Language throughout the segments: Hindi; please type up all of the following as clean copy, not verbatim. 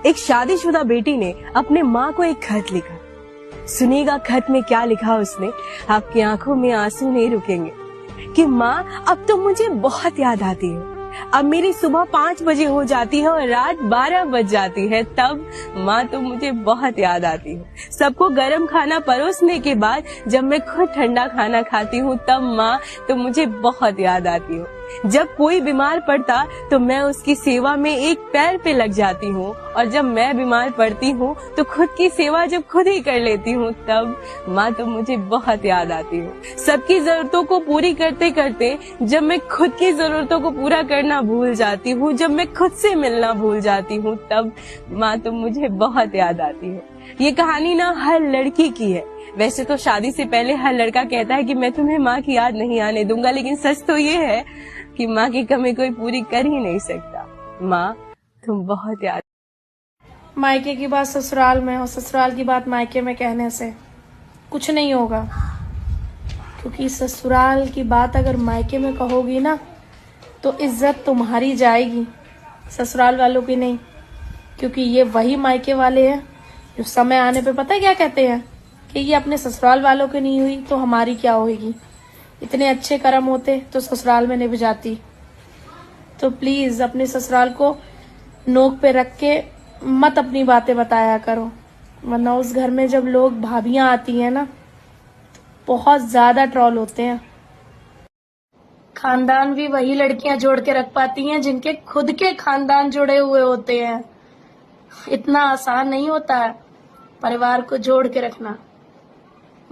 एक शादीशुदा बेटी ने अपने माँ को एक खत लिखा। सुनिएगा खत में क्या लिखा उसने, आपकी आंखों में आंसू नहीं रुकेंगे। कि माँ, अब तो मुझे बहुत याद आती है। अब मेरी सुबह 5 बजे हो जाती है और रात 12 बज जाती है, तब माँ तो मुझे बहुत याद आती है। सबको गर्म खाना परोसने के बाद जब मैं खुद ठंडा खाना खाती हूँ, तब माँ तो मुझे बहुत याद आती है। जब कोई बीमार पड़ता तो मैं उसकी सेवा में एक पैर पे लग जाती हूँ, और जब मैं बीमार पड़ती हूँ तो खुद की सेवा जब खुद ही कर लेती हूँ, तब माँ तो मुझे बहुत याद आती है। सबकी जरूरतों को पूरी करते करते जब मैं खुद की जरूरतों को पूरा करना भूल जाती हूँ, जब मैं खुद से मिलना भूल जाती हूँ, तब माँ तो मुझे बहुत याद आती है। ये कहानी ना हर लड़की की है। वैसे तो शादी से पहले हर लड़का कहता है कि मैं तुम्हें माँ की याद नहीं आने दूंगा, लेकिन सच तो ये है कि माँ की कमी कोई पूरी कर ही नहीं सकता। माँ, तुम बहुत याद। मायके की बात ससुराल में और ससुराल की बात मायके में कहने से कुछ नहीं होगा, क्योंकि ससुराल की बात अगर मायके में कहोगी ना तो इज्जत तुम्हारी जाएगी, ससुराल वालों की नहीं। क्योंकि ये वही मायके वाले हैं जो समय आने पे पता है क्या कहते हैं कि ये अपने ससुराल वालों की नहीं हुई तो हमारी क्या होगी। इतने अच्छे कर्म होते तो ससुराल में निभ जाती। तो प्लीज अपने ससुराल को नोक पे रख के मत अपनी बातें बताया करो, वरना उस घर में जब लोग भाभियां आती हैं ना, बहुत ज्यादा ट्रोल होते हैं। खानदान भी वही लड़कियां जोड़ के रख पाती हैं जिनके खुद के खानदान जुड़े हुए होते हैं। इतना आसान नहीं होता है परिवार को जोड़ के रखना।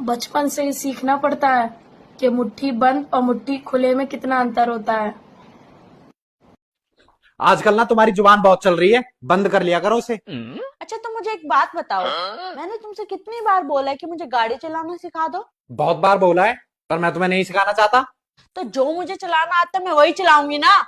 बचपन से ही सीखना पड़ता है कि मुट्ठी बंद और मुट्ठी खुले में कितना अंतर होता है। आजकल ना तुम्हारी जुबान बहुत चल रही है, बंद कर लिया करो उसे। अच्छा, तो मुझे एक बात बताओ, मैंने तुमसे कितनी बार बोला है कि मुझे गाड़ी चलाना सिखा दो? बहुत बार बोला है, पर मैं तुम्हें नहीं सिखाना चाहता। तो जो मुझे चलाना आता है मैं वही चलाऊंगी ना।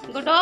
गुडो,